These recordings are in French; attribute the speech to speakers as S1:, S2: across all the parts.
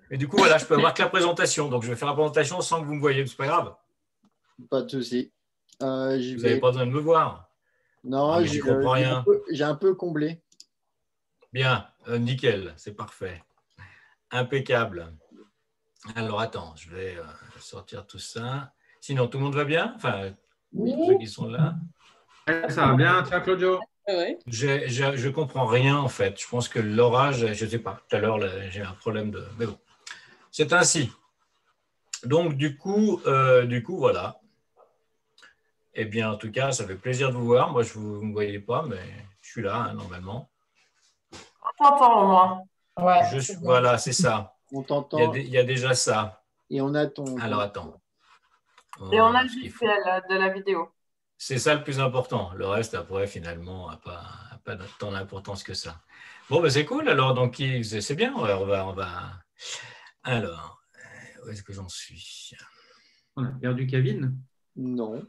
S1: Et du coup, voilà, je peux avoir que la présentation. Donc, je vais faire la présentation sans que vous me voyez. C'est pas grave.
S2: Pas de souci.
S1: Vous n'avez pas besoin de me voir. Ah,
S2: Non,
S1: mais j'y comprends rien.
S2: j'ai un peu comblé.
S1: Bien, nickel, c'est parfait. Impeccable. Alors, attends, je vais sortir tout ça. Sinon, tout le monde va bien? Enfin,
S3: Oui.
S1: ceux qui sont là.
S4: Ça va bien, tiens, Claudio.
S5: Ouais.
S1: Je comprends rien, en fait. Je pense que l'orage, je ne sais pas. Tout à l'heure, j'ai un problème de... Mais bon, c'est ainsi. Donc, du coup, voilà. Eh bien, en tout cas, ça fait plaisir de vous voir. Moi, vous ne me voyez pas, mais je suis là, hein, normalement.
S3: On t'entend au moins. Ouais,
S1: voilà, c'est ça.
S2: On t'entend.
S1: Il y a déjà ça.
S2: Et on a ton...
S1: Alors, attends.
S3: Et on a le visuel de la vidéo.
S1: C'est ça le plus important. Le reste, après, finalement, n'a pas tant d'importance que ça. Bon, ben, c'est cool. Alors, donc, c'est bien. On va... Alors, où est-ce que j'en suis?
S4: On a perdu Kevin?
S2: Non.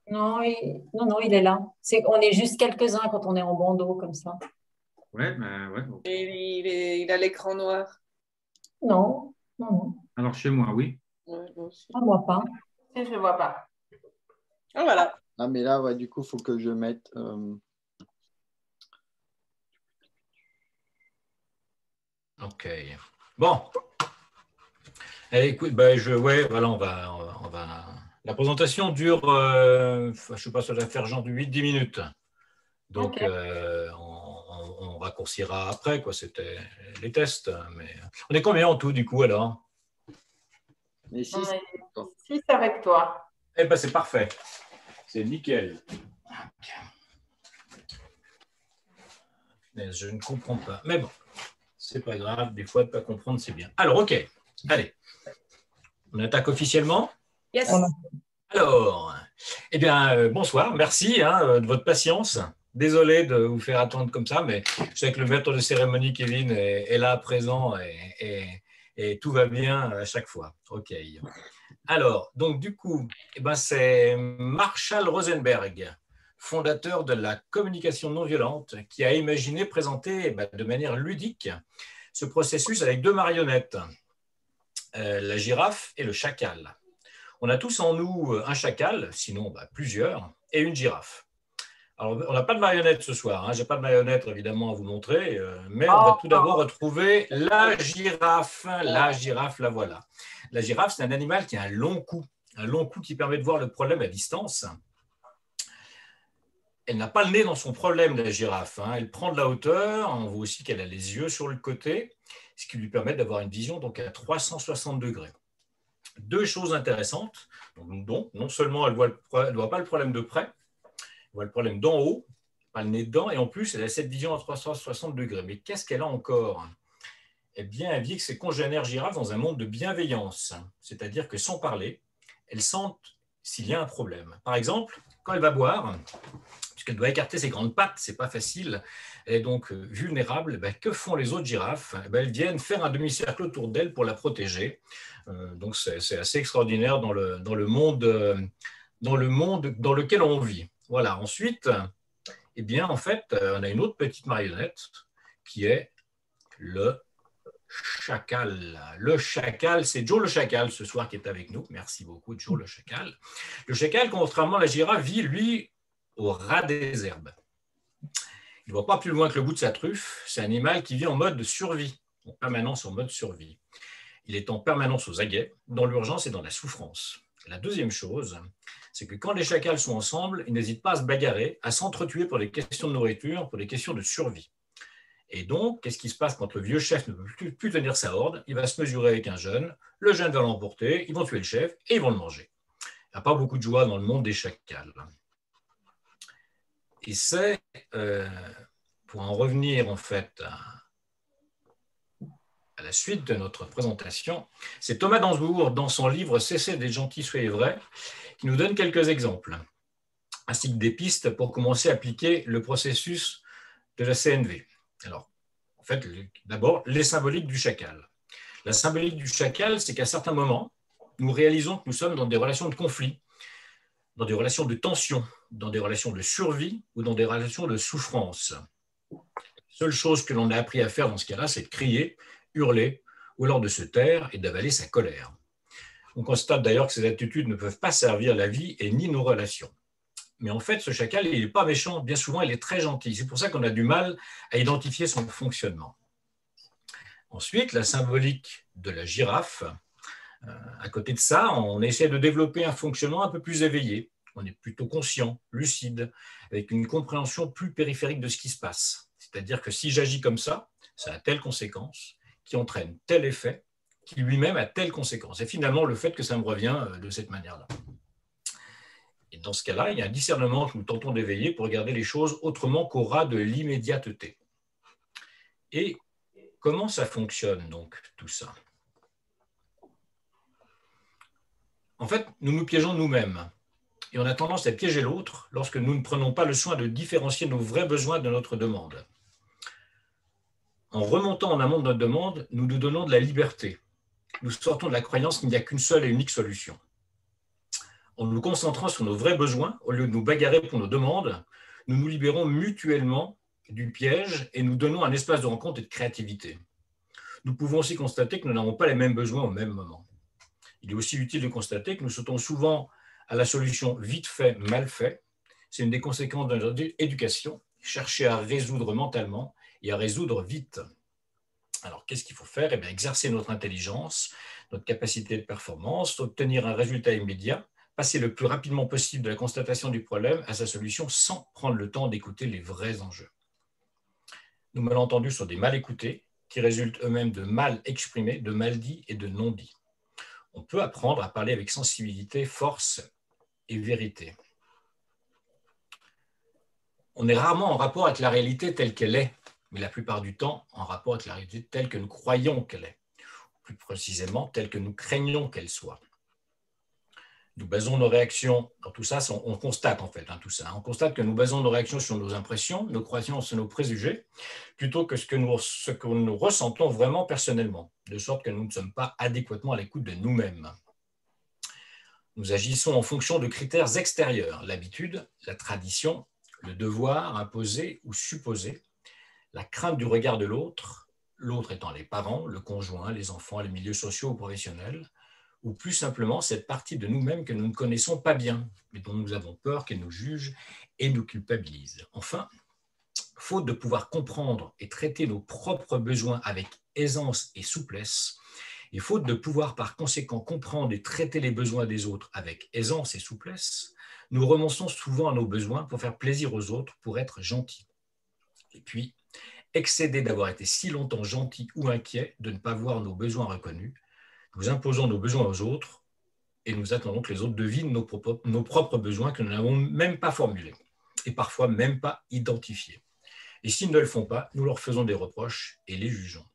S3: Non, il est là. On est juste quelques-uns quand on est en bandeau comme ça.
S4: Ouais, ben ouais. Okay.
S5: Et il a l'écran noir.
S3: Non.
S4: Alors, chez moi, oui.
S5: Ouais, moi aussi.
S3: Ah, moi pas. Si, je ne vois pas.
S5: Ah, voilà.
S2: Ah, mais là, ouais, du coup, il faut que je mette...
S1: OK. Bon. Allez, écoute, ben, voilà, on va... La présentation dure, je ne sais pas, ça va faire genre de 8-10 minutes. Donc,
S3: okay.
S1: On raccourcira après, quoi. C'était les tests. Mais... On est combien en tout, du coup, alors?
S2: Mais 6
S3: avec toi.
S1: Eh bien, c'est parfait. C'est nickel. Mais je ne comprends pas. Mais bon, c'est pas grave. Des fois, de ne pas comprendre, c'est bien. Alors, OK. Allez. On attaque officiellement?
S5: Yes.
S1: Alors, eh bien, bonsoir. Merci de votre patience. Désolé de vous faire attendre comme ça, mais je sais que le maître de cérémonie, Kevin, est là, présent, et tout va bien à chaque fois. OK. Alors, donc du coup, c'est Marshall Rosenberg, fondateur de la communication non violente, qui a imaginé présenter de manière ludique ce processus avec deux marionnettes, la girafe et le chacal. On a tous en nous un chacal, sinon plusieurs, et une girafe. Alors, on n'a pas de marionnette ce soir. Je n'ai pas de marionnette, évidemment, à vous montrer, mais on va tout d'abord retrouver la girafe. La girafe, la voilà. La girafe, c'est un animal qui a un long cou qui permet de voir le problème à distance. Elle n'a pas le nez dans son problème, la girafe. Elle prend de la hauteur. On voit aussi qu'elle a les yeux sur le côté, ce qui lui permet d'avoir une vision donc, à 360 degrés. Deux choses intéressantes. Donc, non seulement elle ne voit pas le problème de près, elle voit le problème d'en haut, pas le nez dedans, et en plus, elle a cette vision à 360 degrés. Mais qu'est-ce qu'elle a encore? Eh bien, elle vit que ses congénères girafes dans un monde de bienveillance, c'est-à-dire que sans parler, elles sentent s'il y a un problème. Par exemple, quand elle va boire, puisqu'elle doit écarter ses grandes pattes, c'est pas facile, elle est donc vulnérable, que font les autres girafes? Elles viennent faire un demi-cercle autour d'elle pour la protéger. Donc, c'est assez extraordinaire dans le monde dans lequel on vit. Voilà. Ensuite, eh bien, en fait, on a une autre petite marionnette qui est le chacal. Le chacal, c'est Joe le chacal ce soir qui est avec nous. Merci beaucoup, Joe le chacal. Le chacal, contrairement à la girafe, vit, lui, au ras des herbes. Il ne voit pas plus loin que le bout de sa truffe. C'est un animal qui vit en mode de survie, en permanence en mode survie. Il est en permanence aux aguets, dans l'urgence et dans la souffrance. La deuxième chose, c'est que quand les chacals sont ensemble, ils n'hésitent pas à se bagarrer, à s'entretuer pour des questions de nourriture, pour des questions de survie. Et donc, qu'est-ce qui se passe quand le vieux chef ne peut plus tenir sa horde? Il va se mesurer avec un jeune, le jeune va l'emporter, ils vont tuer le chef et ils vont le manger. Il n'y a pas beaucoup de joie dans le monde des chacals. Et c'est, pour en revenir en fait à la suite de notre présentation, c'est Thomas Danzbourg, dans son livre « Cessez d'être gentil, soyez vrai », qui nous donne quelques exemples, ainsi que des pistes pour commencer à appliquer le processus de la CNV. Alors, en fait, d'abord, les symboliques du chacal. La symbolique du chacal, c'est qu'à certains moments, nous réalisons que nous sommes dans des relations de conflit, dans des relations de tension, dans des relations de survie ou dans des relations de souffrance. La seule chose que l'on a appris à faire dans ce cas-là, c'est de crier, hurler ou alors de se taire et d'avaler sa colère. On constate d'ailleurs que ces attitudes ne peuvent pas servir la vie et ni nos relations. Mais en fait, ce chacal, il n'est pas méchant. Bien souvent, il est très gentil. C'est pour ça qu'on a du mal à identifier son fonctionnement. Ensuite, la symbolique de la girafe. À côté de ça, on essaie de développer un fonctionnement un peu plus éveillé. On est plutôt conscient, lucide, avec une compréhension plus périphérique de ce qui se passe. C'est-à-dire que si j'agis comme ça a telle conséquence, qui entraîne tel effet, qui lui-même a telle conséquence. Et finalement, le fait que ça me revient de cette manière-là. Et dans ce cas-là, il y a un discernement que nous tentons d'éveiller pour regarder les choses autrement qu'au ras de l'immédiateté. Et comment ça fonctionne donc, tout ça? En fait, nous nous piégeons nous-mêmes. Et on a tendance à piéger l'autre lorsque nous ne prenons pas le soin de différencier nos vrais besoins de notre demande. En remontant en amont de notre demande, nous nous donnons de la liberté. Nous sortons de la croyance qu'il n'y a qu'une seule et unique solution. En nous concentrant sur nos vrais besoins, au lieu de nous bagarrer pour nos demandes, nous nous libérons mutuellement du piège et nous donnons un espace de rencontre et de créativité. Nous pouvons aussi constater que nous n'avons pas les mêmes besoins au même moment. Il est aussi utile de constater que nous sautons souvent à la solution vite fait, mal fait. C'est une des conséquences de notre éducation, chercher à résoudre mentalement et à résoudre vite. Alors, qu'est-ce qu'il faut faire? Eh bien, exercer notre intelligence, notre capacité de performance, obtenir un résultat immédiat, passer le plus rapidement possible de la constatation du problème à sa solution sans prendre le temps d'écouter les vrais enjeux. Nos malentendus sont des mal écoutés qui résultent eux-mêmes de mal exprimés, de mal dits et de non dits. On peut apprendre à parler avec sensibilité, force et vérité. On est rarement en rapport avec la réalité telle qu'elle est, mais la plupart du temps en rapport avec la réalité telle que nous croyons qu'elle est, ou plus précisément telle que nous craignons qu'elle soit. Nous basons nos réactions, dans tout ça, on constate en fait tout ça. On constate que nous basons nos réactions sur nos impressions, nos croyances et nos préjugés, plutôt que ce que nous ressentons vraiment personnellement, de sorte que nous ne sommes pas adéquatement à l'écoute de nous-mêmes. Nous agissons en fonction de critères extérieurs, l'habitude, la tradition, le devoir imposé ou supposé, la crainte du regard de l'autre, l'autre étant les parents, le conjoint, les enfants, les milieux sociaux ou professionnels, ou plus simplement cette partie de nous-mêmes que nous ne connaissons pas bien, mais dont nous avons peur qu'elle nous juge et nous culpabilise. Enfin, faute de pouvoir comprendre et traiter nos propres besoins avec aisance et souplesse, et faute de pouvoir par conséquent comprendre et traiter les besoins des autres avec aisance et souplesse, nous renonçons souvent à nos besoins pour faire plaisir aux autres, pour être gentils. Et puis, excédés d'avoir été si longtemps gentils ou inquiets de ne pas voir nos besoins reconnus, nous imposons nos besoins aux autres et nous attendons que les autres devinent nos propres besoins que nous n'avons même pas formulés et parfois même pas identifiés. Et s'ils ne le font pas, nous leur faisons des reproches et les jugeons.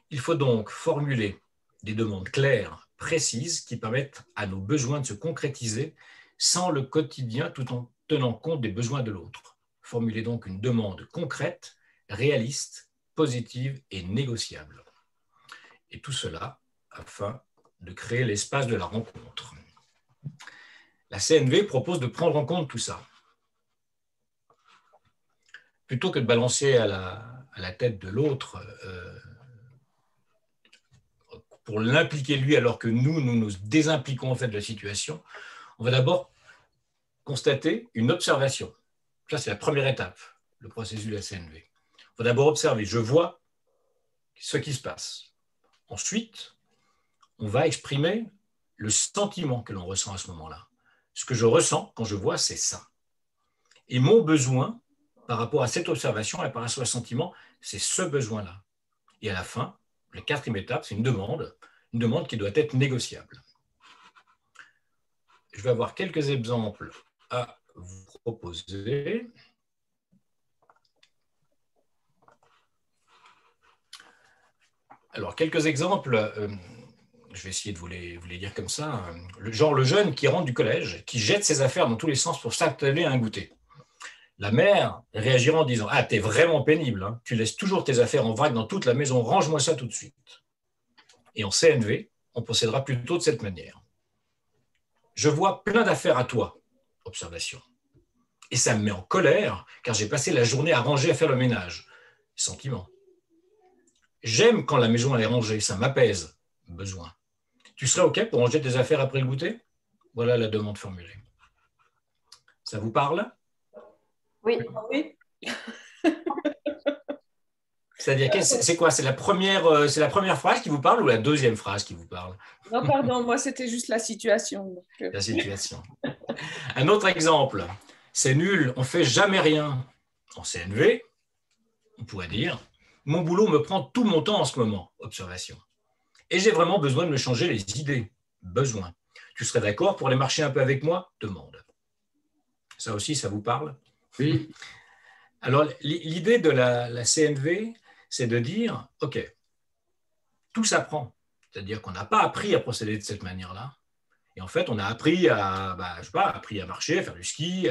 S1: Il faut donc formuler des demandes claires, précises, qui permettent à nos besoins de se concrétiser sans le quotidien tout en tenant compte des besoins de l'autre. Formuler donc une demande concrète, réaliste, positive et négociable. Et tout cela afin de créer l'espace de la rencontre. La CNV propose de prendre en compte tout ça. Plutôt que de balancer à la tête de l'autre pour l'impliquer lui alors que nous nous désimpliquons en fait de la situation, on va d'abord constater une observation. Ça, c'est la première étape, le processus de la CNV. On va d'abord observer, je vois ce qui se passe. Ensuite, on va exprimer le sentiment que l'on ressent à ce moment-là. Ce que je ressens quand je vois, c'est ça. Et mon besoin, par rapport à cette observation et par rapport à ce sentiment, c'est ce besoin-là. Et à la fin, la quatrième étape, c'est une demande qui doit être négociable. Je vais avoir quelques exemples à vous proposer. Alors, quelques exemples, je vais essayer de vous les dire comme ça. Le jeune qui rentre du collège, qui jette ses affaires dans tous les sens pour s'atteler à un goûter. La mère réagira en disant « Ah, t'es vraiment pénible, hein. Tu laisses toujours tes affaires en vrac dans toute la maison, range-moi ça tout de suite. » Et en CNV, on procédera plutôt de cette manière. « Je vois plein d'affaires à toi. » Observation. « Et ça me met en colère, car j'ai passé la journée à ranger, à faire le ménage. » Sentiment. J'aime quand la maison elle est rangée, ça m'apaise. Besoin. Tu serais OK pour ranger tes affaires après le goûter? Voilà la demande formulée. Ça vous parle?
S3: Oui.
S5: Oui.
S1: C'est-à-dire, c'est quoi? C'est la première phrase qui vous parle ou la deuxième phrase qui vous parle?
S5: Non, pardon, moi, c'était juste la situation. Donc,
S1: La situation. Un autre exemple. C'est nul, on fait jamais rien. En CNV, on pourrait dire, mon boulot me prend tout mon temps en ce moment. Observation. Et j'ai vraiment besoin de me changer les idées. Besoin. Tu serais d'accord pour aller marcher un peu avec moi? Demande. Ça aussi, ça vous parle?
S4: Oui.
S1: Alors, l'idée de la CNV, c'est de dire, OK, tout s'apprend. C'est-à-dire qu'on n'a pas appris à procéder de cette manière-là. Et en fait, on a appris appris à marcher, à faire du ski.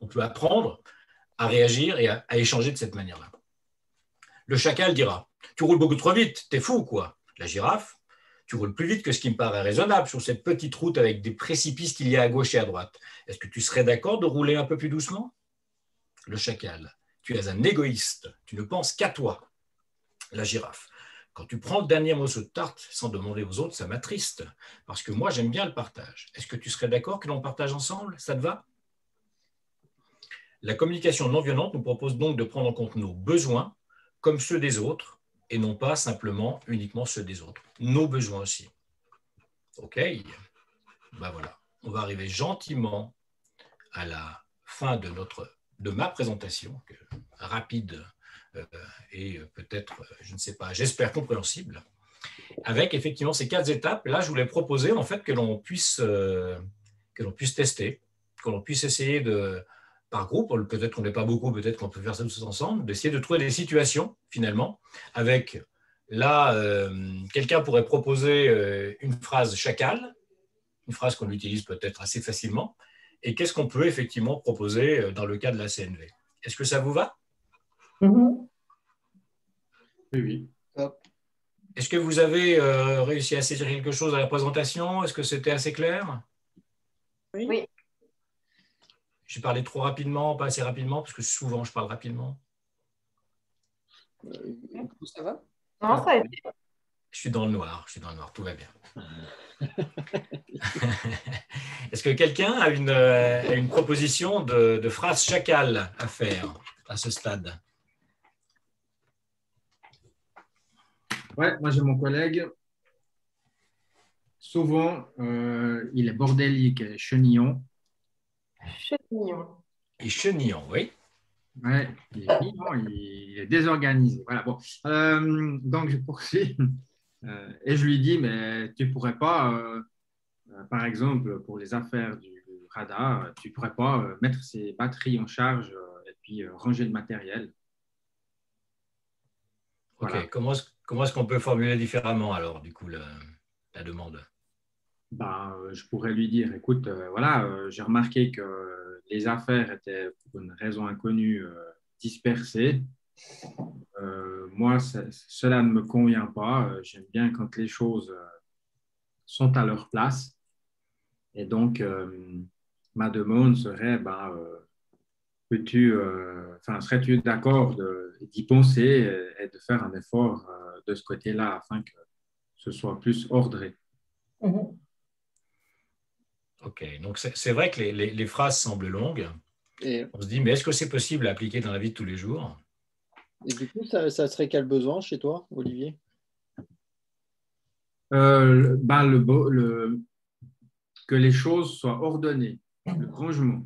S1: On peut apprendre à réagir et à échanger de cette manière-là. Le chacal dira, tu roules beaucoup trop vite, t'es fou, quoi. La girafe, tu roules plus vite que ce qui me paraît raisonnable sur cette petite route avec des précipices qu'il y a à gauche et à droite. Est-ce que tu serais d'accord de rouler un peu plus doucement? Le chacal, tu es un égoïste, tu ne penses qu'à toi. La girafe, quand tu prends le dernier morceau de tarte sans demander aux autres, ça m'attriste, parce que moi j'aime bien le partage. Est-ce que tu serais d'accord que l'on partage ensemble? Ça te va? La communication non violente nous propose donc de prendre en compte nos besoins comme ceux des autres et non pas simplement uniquement ceux des autres. Nos besoins aussi. OK? Ben voilà. On va arriver gentiment à la fin de ma présentation, rapide et peut-être, je ne sais pas, j'espère compréhensible, avec effectivement ces 4 étapes. Là, je voulais proposer en fait que l'on puisse tester, que l'on puisse essayer par groupe, peut-être qu'on n'est pas beaucoup, peut-être qu'on peut faire ça tous ensemble, d'essayer de trouver des situations finalement, avec là, quelqu'un pourrait proposer une phrase chacal, une phrase qu'on utilise peut-être assez facilement, et qu'est-ce qu'on peut effectivement proposer dans le cas de la CNV. Est-ce que ça vous va?
S3: Mhm.
S4: Oui, oui.
S1: Est-ce que vous avez réussi à saisir quelque chose à la présentation? Est-ce que c'était assez clair?
S5: oui.
S3: Oui.
S1: J'ai parlé trop rapidement, pas assez rapidement, parce que souvent je parle rapidement.
S5: Ça va?
S3: Non, ça a été.
S1: Je suis dans le noir, tout va bien. Est-ce que quelqu'un a une proposition de phrase chacal à faire à ce stade?
S4: Ouais, moi j'ai mon collègue. Souvent, il est bordélique et chenillon.
S3: Chenillon.
S1: Et chenillon, oui.
S4: Ouais, il est chenillon, il est désorganisé. Voilà, bon. Donc je poursuis. Et je lui dis, mais tu pourrais pas, par exemple, pour les affaires du radar, tu pourrais pas mettre ces batteries en charge et puis ranger le matériel.
S1: OK.
S4: Voilà.
S1: Comment est-ce qu'on peut formuler différemment alors, du coup, la demande?
S4: Ben, je pourrais lui dire, écoute, voilà, j'ai remarqué que les affaires étaient, pour une raison inconnue, dispersées. Moi, cela ne me convient pas. J'aime bien quand les choses sont à leur place. Et donc, ma demande serait, ben, serais-tu d'accord d'y penser et de faire un effort de ce côté-là afin que ce soit plus ordré?
S3: Mhm.
S1: OK. Donc, c'est vrai que les phrases semblent longues.
S2: Et,
S1: On se dit, mais est-ce que c'est possible à appliquer dans la vie de tous les jours?
S2: et du coup, ça serait quel besoin chez toi, Olivier?
S4: Ben, que les choses soient ordonnées, le rangement.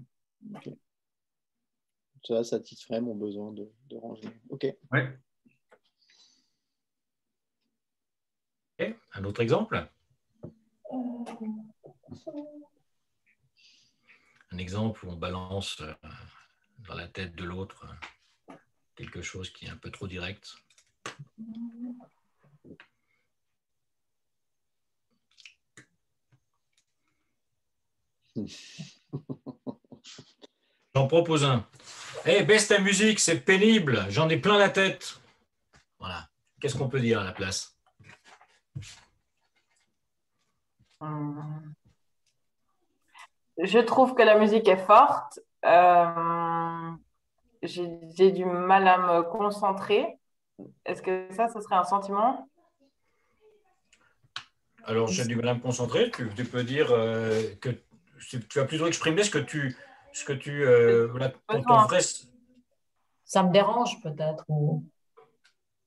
S2: Ça satisferait mon besoin de ranger. OK.
S4: Ouais.
S1: OK. Un autre exemple? Un exemple où on balance dans la tête de l'autre quelque chose qui est un peu trop direct. J'en propose un. Hey, baisse ta musique, c'est pénible, j'en ai plein la tête. Voilà. Qu'est-ce qu'on peut dire à la place?
S6: Je trouve que la musique est forte. J'ai du mal à me concentrer. Est-ce que ça, ce serait un sentiment?
S1: Alors, j'ai du mal à me concentrer. Tu peux dire que tu vas plutôt exprimer voilà, ton
S6: Besoin.
S1: vrai.
S3: Ça me dérange peut-être. Ou...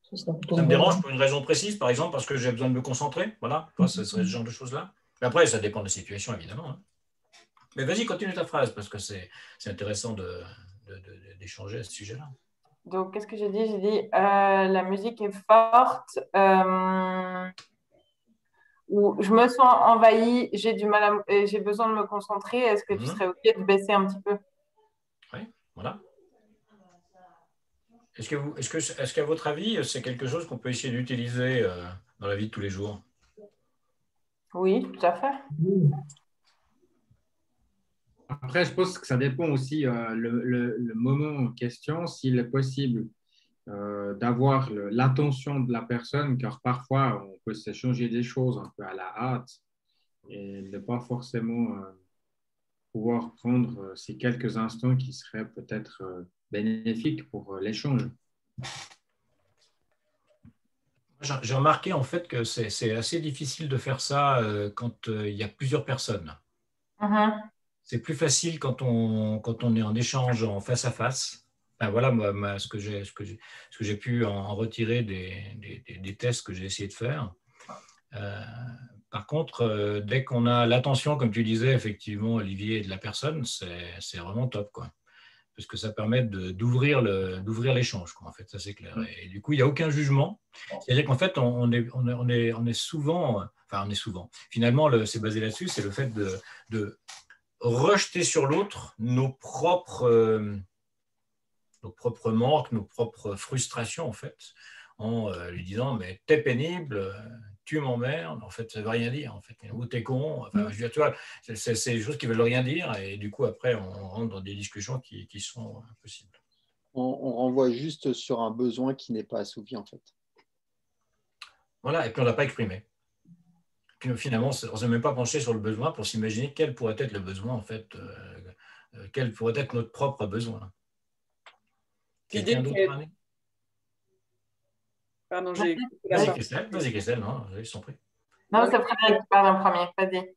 S3: ce serait plutôt
S1: Ça me
S3: le besoin.
S1: dérange pour une raison précise, par exemple, parce que j'ai besoin de me concentrer. Voilà, enfin, ce serait ce genre de choses-là. Mais après, ça dépend des situations, évidemment. Hein. Mais vas-y, continue ta phrase, parce que c'est intéressant d'échanger à ce sujet-là.
S6: Donc, qu'est-ce que j'ai dit? J'ai dit la musique est forte, ou je me sens envahie, j'ai du mal j'ai besoin de me concentrer. Est-ce que tu serais OK de baisser un petit peu?
S1: Oui, voilà. Est-ce qu'à votre avis, c'est quelque chose qu'on peut essayer d'utiliser dans la vie de tous les jours?
S6: Oui, tout à fait.
S4: Après, je pense que ça dépend aussi le moment en question, s'il est possible d'avoir l'attention de la personne, car parfois, on peut s'échanger des choses un peu à la hâte et ne pas forcément pouvoir prendre ces quelques instants qui seraient peut-être bénéfiques pour l'échange.
S1: J'ai remarqué en fait que c'est assez difficile de faire ça quand il y a plusieurs personnes. C'est plus facile quand on est en échange en face à face. Enfin, voilà ce que j'ai pu en retirer des tests que j'ai essayé de faire. Par contre, dès qu'on a l'attention, comme tu disais, effectivement, Olivier, de la personne, c'est vraiment top, quoi. Parce que ça permet d'ouvrir l'échange, quoi, en fait, ça c'est clair. Et du coup, il n'y a aucun jugement. C'est-à-dire qu'en fait, on est souvent, enfin, on est souvent. Finalement, c'est basé là-dessus, c'est le fait de rejeter sur l'autre nos propres manques, nos propres frustrations, en fait, en lui disant, mais t'es pénible, tu m'emmerdes, en fait, ça ne veut rien dire, en fait, ou t'es con, enfin, je veux dire, tu vois, c'est des choses qui ne veulent rien dire, et du coup, après, on rentre dans des discussions qui sont impossibles.
S2: On renvoie juste sur un besoin qui n'est pas assouvi, en fait.
S1: Voilà, et puis on ne l'a pas exprimé. Puis finalement, on ne s'est même pas penché sur le besoin pour s'imaginer quel pourrait être le besoin, en fait, quel pourrait être notre propre besoin. Quelqu'un d'autre?
S5: Pardon, j'ai...
S1: Vas-y, Christelle, non, je t'en prie.
S6: Non, c'est Frédéric qui parle en premier. Vas-y.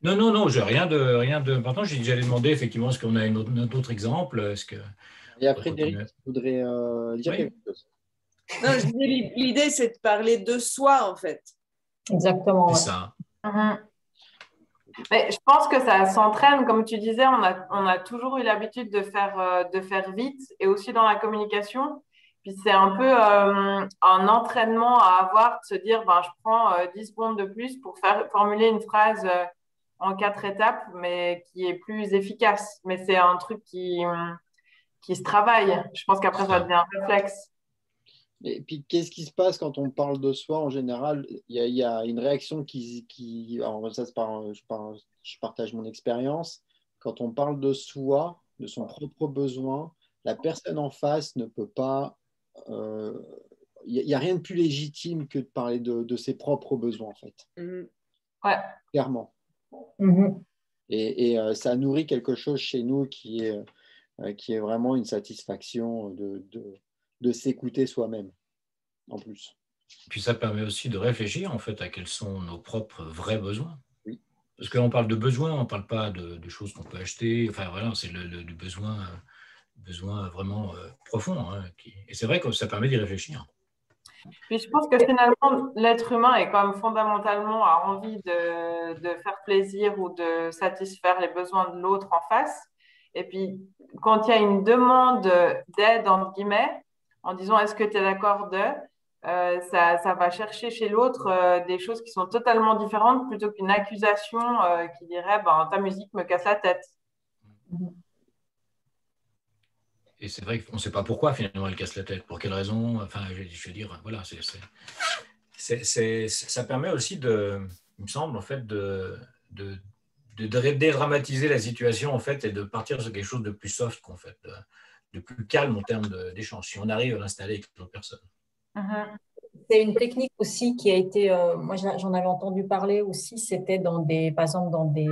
S1: Non, j'ai rien de. Maintenant, j'allais demander effectivement, est-ce qu'on a un autre exemple? Est-ce que
S2: Et après, Frédéric, je voudrais dire quelque chose.
S5: Non, je disais, l'idée, c'est de parler de soi, en fait.
S3: Exactement.
S1: C'est ça.
S6: Mais je pense que ça s'entraîne, comme tu disais, on a toujours eu l'habitude de faire vite et aussi dans la communication. Puis c'est un peu un entraînement à avoir, de se dire, ben, je prends 10 secondes de plus pour formuler une phrase en 4 étapes, mais qui est plus efficace. Mais c'est un truc qui se travaille. Je pense qu'après, ça devient un réflexe.
S2: Et puis, qu'est-ce qui se passe quand on parle de soi en général? Il y a une réaction alors ça, je partage mon expérience. Quand on parle de soi, de son propre besoin, la personne en face ne peut pas. Il n'y a rien de plus légitime que de parler de ses propres besoins, en fait.
S6: Ouais.
S2: Clairement. Et ça nourrit quelque chose chez nous qui est vraiment une satisfaction de s'écouter soi-même, en plus.
S1: Puis ça permet aussi de réfléchir en fait à quels sont nos propres vrais besoins.
S2: Oui.
S1: Parce que l'on parle de besoins, on ne parle pas de choses qu'on peut acheter. Enfin voilà, c'est le besoin vraiment profond. Hein, et c'est vrai que ça permet d'y réfléchir.
S6: Puis je pense que finalement, l'être humain est quand même fondamentalement a envie de faire plaisir ou de satisfaire les besoins de l'autre en face. Et puis, quand il y a une demande d'aide, entre guillemets, en disant est-ce que tu es d'accord ça va chercher chez l'autre des choses qui sont totalement différentes plutôt qu'une accusation qui dirait ben, ta musique me casse la tête.
S1: Et c'est vrai qu'on ne sait pas pourquoi finalement elle casse la tête, pour quelle raison. Enfin, je veux dire, voilà, ça permet aussi il me semble, en fait, de dédramatiser la situation en fait et de partir sur quelque chose de plus soft, en fait, de plus calme en termes d'échange, si on arrive à l'installer avec d'autres personnes.
S3: C'est une technique aussi qui a été, moi j'en avais entendu parler aussi, c'était par exemple dans des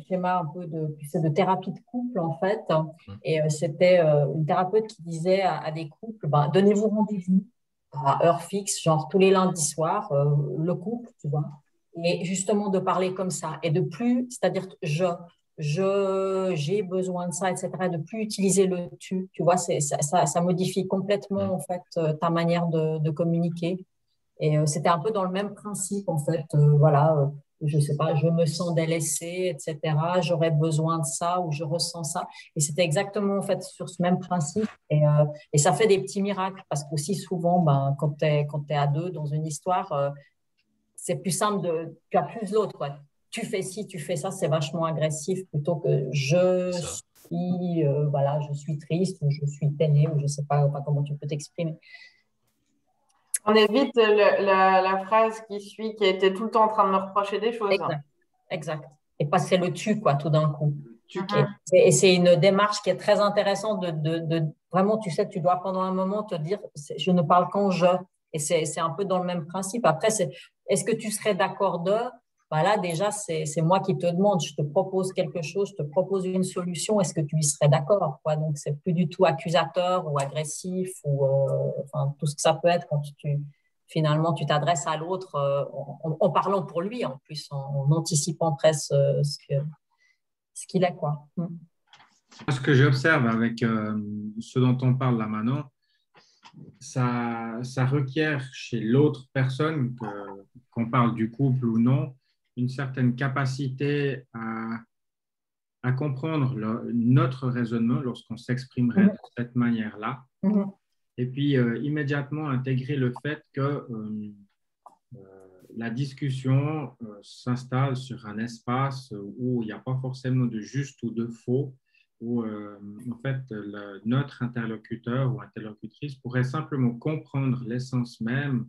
S3: schémas un peu de thérapie de couple en fait, et c'était une thérapeute qui disait à des couples, couple, ben, donnez-vous rendez-vous à heure fixe, genre tous les lundis soirs, le couple, tu vois, et justement de parler comme ça, et de plus, c'est-à-dire j'ai besoin de ça, etc., de plus utiliser le tu vois, ça modifie complètement, en fait, ta manière de communiquer. Et c'était un peu dans le même principe, en fait. Voilà, je sais pas, je me sens délaissée, etc. J'aurais besoin de ça ou je ressens ça. Et c'était exactement, en fait, sur ce même principe. Et ça fait des petits miracles parce qu'aussi souvent, ben, quand t'es à deux dans une histoire, c'est plus simple tu as plus l'autre, quoi. Tu fais ci, tu fais ça, c'est vachement agressif plutôt que voilà, je suis triste ou je suis peinée ou je sais pas comment tu peux t'exprimer.
S6: On évite la phrase qui suit, qui était tout le temps en train de me reprocher des choses.
S3: Exact. Et passer le tu, quoi, tout d'un coup.
S6: Mhm.
S3: Et c'est une démarche qui est très intéressante vraiment, tu sais, tu dois pendant un moment te dire, je ne parle qu'en je. Et c'est un peu dans le même principe. Après, est-ce que tu serais d'accord de, ben là, déjà, c'est moi qui te demande, je te propose quelque chose, je te propose une solution, est-ce que tu y serais d'accord, quoi? Donc, c'est plus du tout accusateur ou agressif ou enfin, tout ce que ça peut être quand finalement, tu t'adresses à l'autre en parlant pour lui, en plus, en anticipant presque ce qu'il est, quoi.
S4: Ce que j'observe avec ce dont on parle là maintenant, ça requiert chez l'autre personne, qu'on parle du couple ou non, une certaine capacité à comprendre notre raisonnement lorsqu'on s'exprimerait de cette manière-là. Et puis immédiatement intégrer le fait que la discussion s'installe sur un espace où il n'y a pas forcément de juste ou de faux, où en fait notre interlocuteur ou interlocutrice pourrait simplement comprendre l'essence même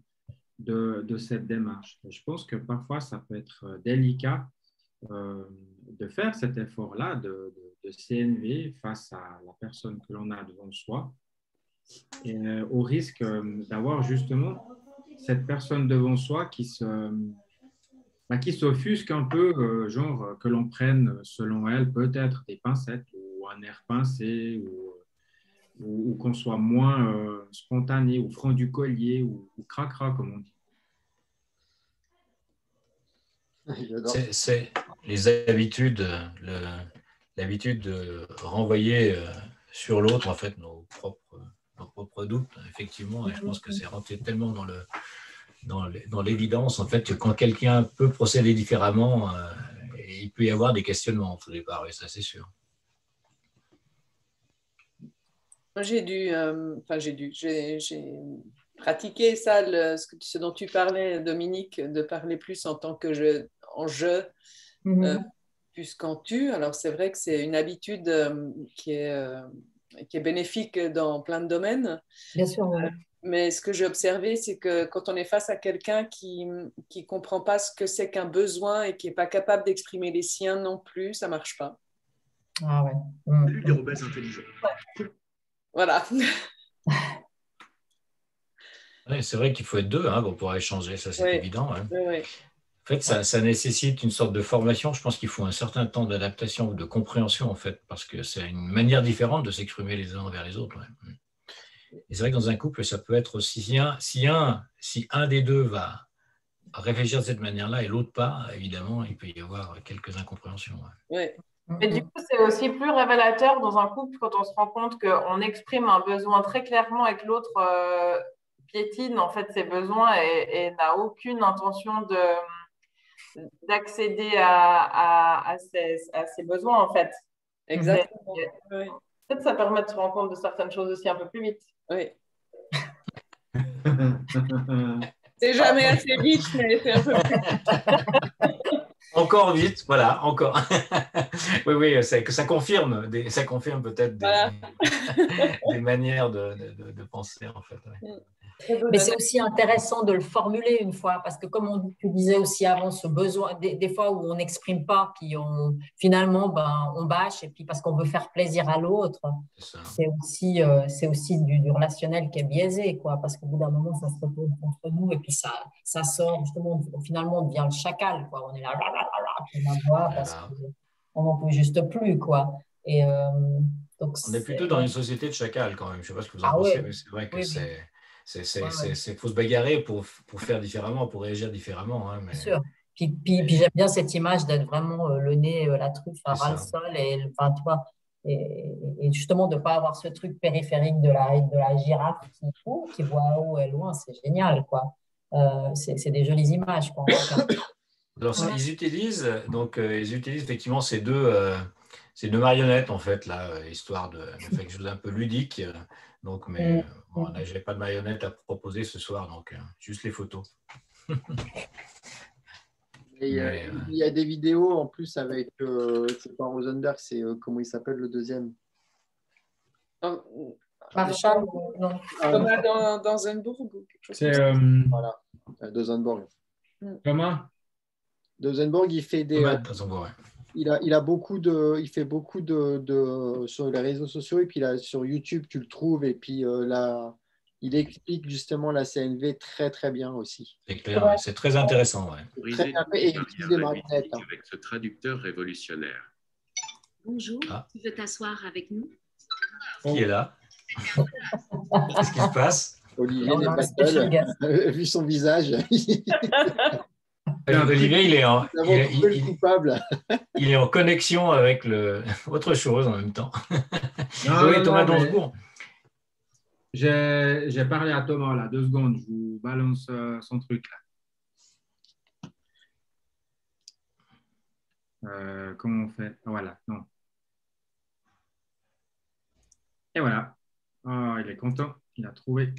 S4: de cette démarche. Et je pense que parfois ça peut être délicat de faire cet effort-là, de s'élever face à la personne que l'on a devant soi, et au risque d'avoir justement cette personne devant soi qui s'offusque un peu, genre que l'on prenne selon elle peut-être des pincettes ou un air pincé ou qu'on soit moins spontané ou franc du collier ou cracra comme on dit.
S1: C'est les habitudes, l'habitude de renvoyer sur l'autre en fait nos propres doutes, effectivement, et je pense que c'est rentré tellement dans l'évidence en fait que quand quelqu'un peut procéder différemment, il peut y avoir des questionnements au départ, et ça c'est sûr.
S5: J'ai pratiqué ça, ce dont tu parlais, Dominique, de parler plus en tant que en je, plus qu'en tu. Alors c'est vrai que c'est une habitude qui est bénéfique dans plein de domaines.
S3: Bien sûr, oui.
S5: Mais ce que j'ai observé, c'est que quand on est face à quelqu'un qui ne comprend pas ce que c'est qu'un besoin et qui n'est pas capable d'exprimer les siens non plus, ça ne marche pas.
S3: Ah ouais.
S7: Plus des rebelles intelligents.
S5: Voilà.
S1: Ouais, c'est vrai qu'il faut être deux pour pouvoir échanger, ça c'est évident. Hein.
S5: Oui.
S1: En fait, ça nécessite une sorte de formation. Je pense qu'il faut un certain temps d'adaptation ou de compréhension, en fait, parce que c'est une manière différente de s'exprimer les uns envers les autres. Ouais. Et c'est vrai que dans un couple, ça peut être aussi, si un des deux va réfléchir de cette manière-là et l'autre pas, évidemment, il peut y avoir quelques incompréhensions.
S5: Ouais.
S6: Mais du coup, c'est aussi plus révélateur dans un couple quand on se rend compte qu'on exprime un besoin très clairement et que l'autre piétine en fait ses besoins et n'a aucune intention d'accéder à ses besoins en fait.
S5: Exactement.
S6: Peut-être ça permet de se rendre compte de certaines choses aussi un peu plus vite.
S5: Oui. C'est jamais assez vite, mais c'est un peu plus.
S1: Encore vite, voilà, encore. Oui, ça confirme peut-être des manières de penser, en fait. Ouais.
S3: Mais c'est aussi intéressant de le formuler une fois, parce que comme tu disais aussi avant, ce besoin, des fois où on n'exprime pas, puis finalement, on bâche, et puis parce qu'on veut faire plaisir à l'autre, c'est aussi du relationnel qui est biaisé, quoi, parce qu'au bout d'un moment, ça se retourne contre nous, et puis ça sort, justement, finalement, on devient le chacal, quoi. On est là, on en voit, parce qu'on n'en peut juste plus, quoi. Et Donc,
S1: On est plutôt dans une société de chacal quand même. Je ne sais pas ce que vous en
S3: Ah
S1: pensez,
S3: ouais,
S1: mais c'est vrai que
S3: oui, oui,
S1: faut se bagarrer pour faire différemment, pour réagir différemment. Hein,
S3: bien
S1: mais
S3: sûr. Puis j'aime bien cette image d'être vraiment le nez, la truffe à
S1: c'est
S3: ras le
S1: ça.
S3: sol, enfin, tu vois, et justement de ne pas avoir ce truc périphérique de la girafe qui court, qui voit haut et loin, c'est génial, quoi. C'est des jolies images, quoi, en tout cas.
S1: Alors,
S3: Ouais.
S1: ils utilisent effectivement ces deux marionnettes, en fait, là, histoire de faire quelque chose d'un peu ludique. Mais
S3: Mm,
S1: bon,
S3: mm.
S1: je n'ai pas de marionnettes à proposer ce soir, donc juste les photos.
S2: Et,
S1: Mais,
S2: il y a des vidéos en plus avec, c'est pas Rosenberg, c'est comment il s'appelle le deuxième?
S3: Marshall, non.
S5: Thomas dans un bourg ou quelque chose comme
S4: C'est
S5: ça.
S2: Voilà, Dosenborg.
S4: Thomas?
S2: Dosenborg, il fait des,
S1: Thomas Dosenborg, ouais.
S2: il fait beaucoup sur les réseaux sociaux et puis là, sur YouTube, tu le trouves et puis là, il explique justement la CNV très très bien aussi.
S1: C'est clair, ouais. C'est très intéressant. Ouais.
S2: Très bien fait et il utilise des marionnettes. Hein.
S7: Avec ce traducteur révolutionnaire.
S8: Bonjour,
S2: Ah.
S8: tu veux t'asseoir avec nous?
S1: Qui est là? Qu'est-ce qui se passe?
S2: Olivier
S3: On
S2: n'est
S3: a un
S2: pas
S3: special guest.
S2: seul, vu son visage.
S1: Olivier, il est en,
S2: Nous avons trouvé le coupable.
S1: il est en connexion avec autre chose en même temps.
S4: Non,
S1: Oui,
S4: non,
S1: Thomas
S4: non, mais
S1: Dosenborg.
S4: j'ai parlé à Thomas, là, 2 secondes, je vous balance son truc, là. Comment on fait? Ah, voilà, non. Et voilà. Oh, il est content, il a trouvé.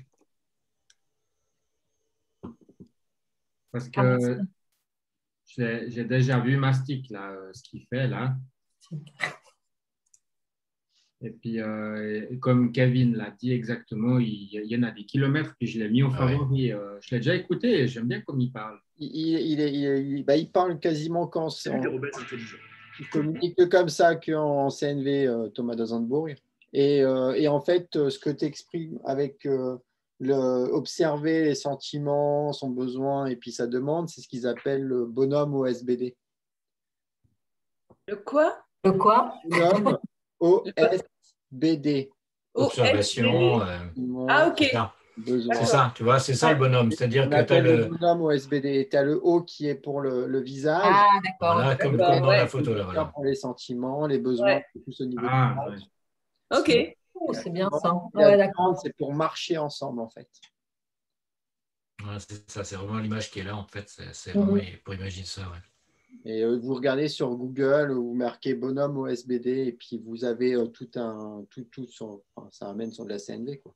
S4: Parce
S3: Ah,
S4: que
S3: merci.
S4: j'ai déjà vu Mastic, là, ce qu'il fait, là. Et puis, comme Kevin l'a dit exactement, il y en a des kilomètres que je l'ai mis au favori. Je l'ai déjà écouté et j'aime bien comme il parle.
S2: Il parle quasiment quand c'est il communique que comme ça qu'en CNV, Thomas Dosenborg. Et en fait, ce que tu exprimes avec observer les sentiments, son besoin et puis sa demande, c'est ce qu'ils appellent le bonhomme OSBD.
S5: Le quoi?
S3: Le quoi?
S2: Bonhomme OSBD.
S1: Observation.
S5: Ah, ok.
S1: C'est ça, tu vois, c'est ça le bonhomme. C'est-à-dire
S2: On
S1: que tu as
S2: appelle le bonhomme OSBD. Tu as le O qui est pour le visage.
S3: Ah, d'accord.
S1: Voilà, comme
S5: D'accord,
S1: dans la
S5: ouais.
S1: photo. Là, voilà.
S2: Pour les sentiments, les besoins,
S5: Ouais.
S2: plus au niveau
S4: Ah,
S2: du
S4: ouais.
S5: Ok.
S3: Oh, c'est bien ça.
S2: La
S3: Ouais, d'accord.
S2: demande, c'est pour marcher ensemble, en fait.
S1: Voilà, c'est ça, c'est vraiment l'image qui est là, en fait. C'est vraiment pour imaginer ça. Ouais.
S2: Et vous regardez sur Google, vous marquez bonhomme OSBD et puis vous avez tout sur, enfin, ça amène sur de la CNV, quoi.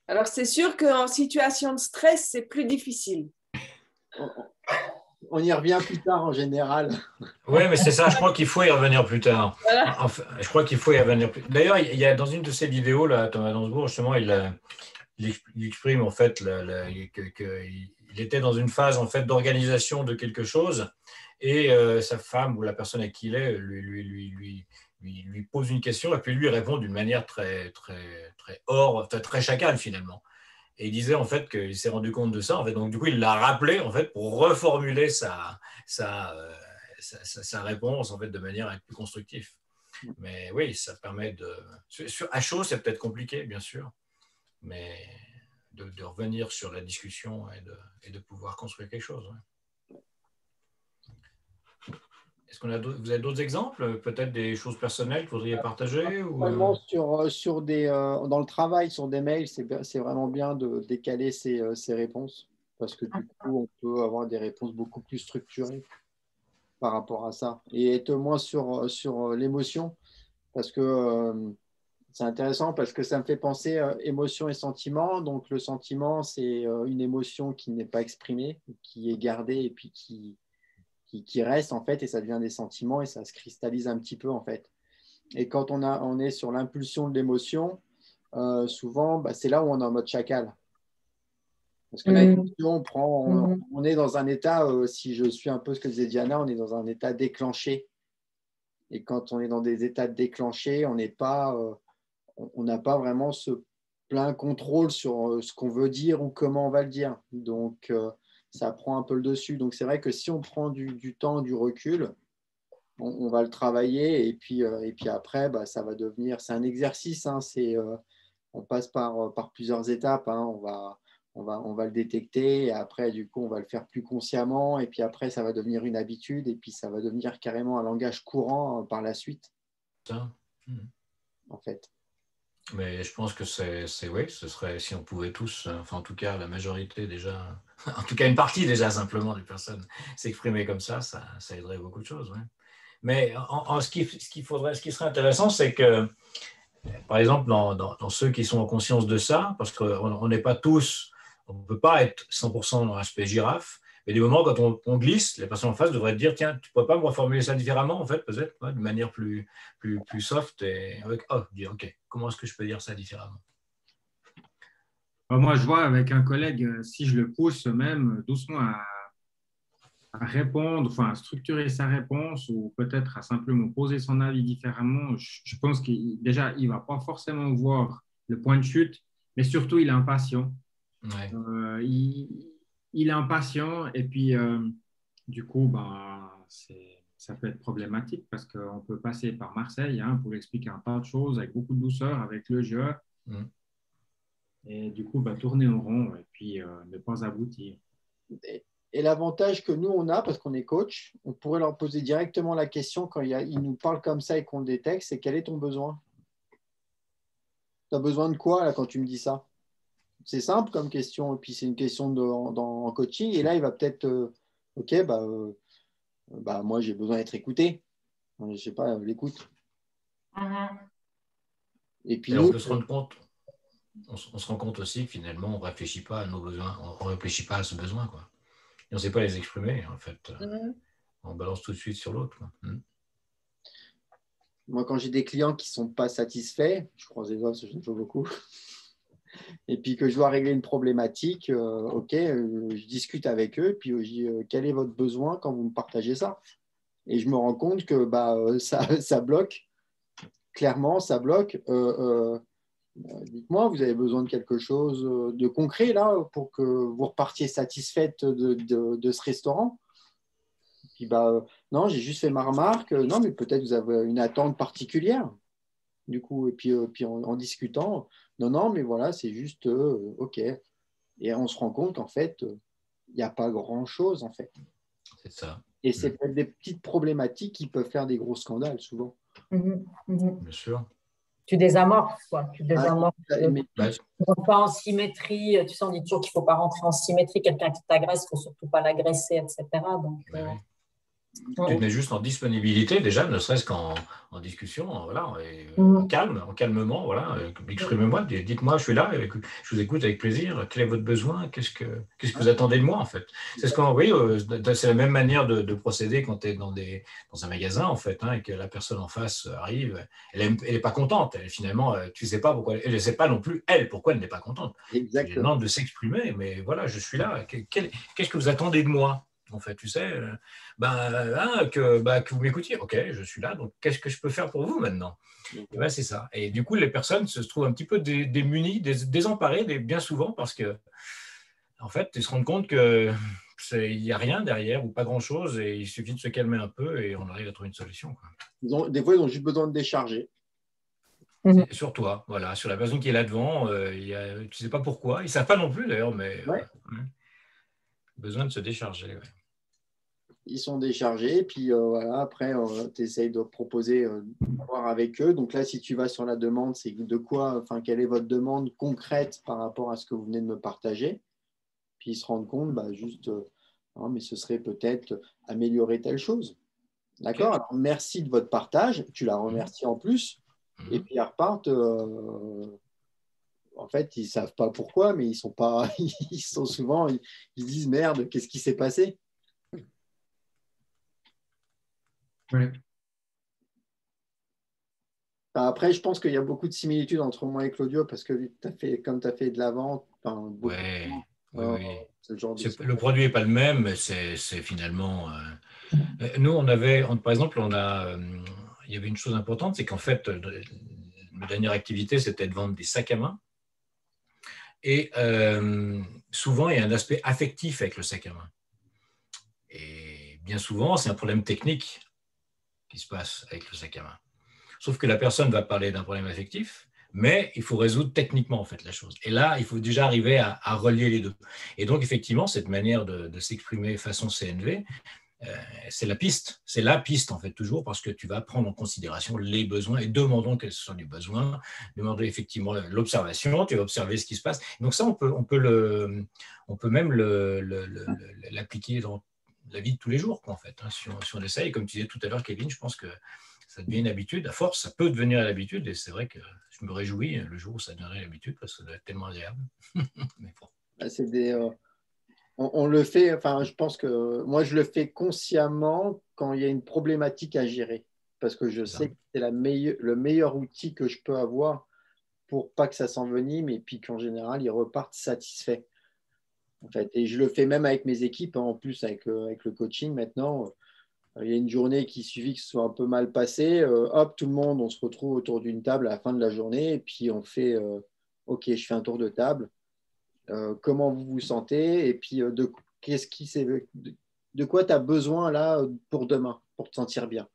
S5: Alors, c'est sûr qu'en situation de stress, c'est plus difficile.
S2: On y revient plus tard en général.
S1: Oui, mais c'est ça, je crois qu'il faut y revenir plus tard.
S5: Voilà.
S1: Enfin, je crois qu'il faut y revenir plus tard. D'ailleurs, il y a dans une de ses vidéos, là, Thomas Dosenborg, justement, il exprime en fait qu'il était dans une phase en fait, d'organisation de quelque chose et sa femme ou la personne avec qui il est lui pose une question et puis lui répond d'une manière très chacale finalement. Et il disait en fait qu'il s'est rendu compte de ça. En fait. Donc du coup, il l'a rappelé en fait pour reformuler sa réponse en fait de manière à être plus constructif. Mais oui, ça permet à chaud, c'est peut-être compliqué, bien sûr, mais de revenir sur la discussion et de pouvoir construire quelque chose. Ouais. Est-ce vous avez d'autres exemples, peut-être des choses personnelles que vous voudriez partager
S2: Vraiment dans le travail, sur des mails, c'est vraiment bien de décaler ces réponses parce que du coup, on peut avoir des réponses beaucoup plus structurées par rapport à ça et être moins sur l'émotion parce que c'est intéressant parce que ça me fait penser émotion et sentiment. Donc, le sentiment, c'est une émotion qui n'est pas exprimée, qui est gardée et puis qui reste en fait et ça devient des sentiments et ça se cristallise un petit peu en fait. Et quand on est sur l'impulsion de l'émotion, souvent, c'est là où on est en mode chacal. Parce que l'émotion, on est dans un état, si je suis un peu ce que disait Diana, on est dans un état déclenché. Et quand on est dans des états déclenchés, on n'a pas vraiment ce plein contrôle sur ce qu'on veut dire ou comment on va le dire. Donc, ça prend un peu le dessus. Donc, c'est vrai que si on prend du temps, du recul, on va le travailler et puis après, bah, ça va devenir, c'est un exercice, hein, on passe par plusieurs étapes, hein, on va le détecter et après, du coup, on va le faire plus consciemment et puis après, ça va devenir une habitude et puis ça va devenir carrément un langage courant par la suite,
S1: Ça.
S2: en fait.
S1: Mais je pense que oui, ce serait si on pouvait tous, enfin en tout cas la majorité déjà, en tout cas une partie déjà simplement des personnes s'exprimer comme ça aiderait beaucoup de choses. Ouais. Mais ce qui serait intéressant, c'est que, par exemple, dans ceux qui sont en conscience de ça, parce qu'on n'est pas tous, on ne peut pas être 100% dans l'aspect girafe, mais des moments, quand on glisse, les personnes en face devraient te dire, tiens, tu ne pourrais pas me reformuler ça différemment, en fait, peut-être, ouais, de manière plus soft, et avec, dire, ok, comment est-ce que je peux dire ça différemment?
S4: Moi, je vois avec un collègue, si je le pousse même doucement à répondre, enfin à structurer sa réponse ou peut-être à simplement poser son avis différemment, je pense qu'il déjà, il ne va pas forcément voir le point de chute, mais surtout, il est impatient.
S1: Ouais.
S4: Il est impatient et puis, du coup, ben, ça peut être problématique parce qu'on peut passer par Marseille pour expliquer un tas de choses avec beaucoup de douceur, avec le jeu. Et du coup, ben, tourner en rond et puis ne pas aboutir.
S2: Et l'avantage que nous, on a, parce qu'on est coach, on pourrait leur poser directement la question quand ils nous parlent comme ça et qu'on le détecte, c'est quel est ton besoin? Tu as besoin de quoi là, quand tu me dis ça? C'est simple comme question, et puis c'est une question en coaching, et là, il va peut-être, ok, bah, moi, j'ai besoin d'être écouté. Je ne sais pas, l'écoute. Et puis
S1: on peut se rendre compte, on se rend compte aussi que finalement, on ne réfléchit pas à nos besoins, on ne réfléchit pas à ce besoin, quoi. Et on ne sait pas les exprimer, en fait. On balance tout de suite sur l'autre.
S2: Moi, quand j'ai des clients qui ne sont pas satisfaits, je croise les doigts parce que je ne fais beaucoup, et puis que je dois régler une problématique, je discute avec eux, puis je dis quel est votre besoin quand vous me partagez ça? Et je me rends compte que ça bloque, clairement, ça bloque. Dites-moi, vous avez besoin de quelque chose de concret là pour que vous repartiez satisfaite de ce restaurant? Puis non, j'ai juste fait ma remarque. Non, mais peut-être vous avez une attente particulière. Du coup, et puis en discutant, non, mais voilà, c'est juste OK. Et on se rend compte qu'en fait, il n'y a pas grand-chose en fait.
S1: C'est ça.
S2: Et c'est peut-être des petites problématiques qui peuvent faire des gros scandales souvent.
S1: Bien sûr.
S3: Tu désamorces, quoi. Tu désamorces.
S2: Mais
S3: Pas en symétrie. Tu sais, on dit toujours qu'il ne faut pas rentrer en symétrie. Quelqu'un qui t'agresse, il ne faut surtout pas l'agresser, etc. Donc,
S1: tu te mets juste en disponibilité déjà, ne serait-ce qu'en discussion, voilà, et, calmement, voilà, exprimez-moi, dites-moi, je suis là, je vous écoute avec plaisir, quel est votre besoin, qu'est-ce que vous attendez de moi en fait. C'est c'est la même manière de procéder quand tu es dans un magasin en fait, et que la personne en face arrive, elle n'est pas contente, finalement, tu ne sais pas pourquoi, elle ne sait pas non plus, pourquoi elle n'est pas contente.
S2: Exactement.
S1: Tu lui demandes de s'exprimer, mais voilà, je suis là, qu'est-ce que vous attendez de moi? En fait, tu sais, que vous m'écoutiez. Ok, je suis là, donc qu'est-ce que je peux faire pour vous maintenant? C'est ça. Et du coup, les personnes se trouvent un petit peu démunies, désemparées, bien souvent, parce que, en fait, ils se rendent compte qu'il n'y a rien derrière ou pas grand-chose, et il suffit de se calmer un peu et on arrive à trouver une solution. Quoi.
S2: Des fois, ils ont juste besoin de décharger.
S1: Sur toi, voilà, sur la personne qui est là devant, tu ne sais pas pourquoi, ils ne savent pas non plus d'ailleurs, mais besoin de se décharger. Ouais.
S2: Ils sont déchargés, puis voilà, après, tu essayes de proposer, voir avec eux. Donc là, si tu vas sur la demande, c'est de quoi, enfin, quelle est votre demande concrète par rapport à ce que vous venez de me partager? Puis ils se rendent compte, mais ce serait peut-être améliorer telle chose. D'accord? Alors, merci de votre partage, tu la remercies en plus, et puis ils repartent. En fait, ils ne savent pas pourquoi, mais ils sont pas, ils sont souvent, ils disent merde, qu'est-ce qui s'est passé?
S4: Ouais.
S2: Après, je pense qu'il y a beaucoup de similitudes entre moi et Claudio parce que comme tu as fait de la vente,
S1: oui.
S2: Le
S1: produit n'est pas le même, mais c'est finalement. Nous, on avait, par exemple, il y avait une chose importante, c'est qu'en fait, ma dernière activité, c'était de vendre des sacs à main. Et souvent, il y a un aspect affectif avec le sac à main. Et bien souvent, c'est un problème technique. qui se passe avec le sac à main. Sauf que la personne va parler d'un problème affectif, mais il faut résoudre techniquement en fait la chose. Et là, il faut déjà arriver à relier les deux. Et donc, effectivement, cette manière de s'exprimer façon CNV, c'est la piste en fait toujours, parce que tu vas prendre en considération les besoins et demandons quels sont les besoins, demander effectivement l'observation, tu vas observer ce qui se passe. Donc ça, on peut même l'appliquer dans la vie de tous les jours, quoi, en fait, hein, si on essaye. Comme tu disais tout à l'heure, Kevin, je pense que ça devient une habitude. À force, ça peut devenir une habitude, et c'est vrai que je me réjouis le jour où ça deviendrait une habitude, parce que ça doit être tellement agréable. Mais bon.
S2: C'est on le fait, enfin, je pense que moi, je le fais consciemment quand il y a une problématique à gérer, parce que je sais que c'est le meilleur outil que je peux avoir pour pas que ça s'envenime et puis qu'en général, ils repartent satisfaits. En fait. Et je le fais même avec mes équipes, hein, en plus avec le coaching maintenant. Il y a une journée qui suffit que ce soit un peu mal passé, hop, tout le monde, on se retrouve autour d'une table à la fin de la journée et puis on fait, OK, je fais un tour de table. Comment vous vous sentez et puis de quoi tu as besoin là pour demain, pour te sentir bien,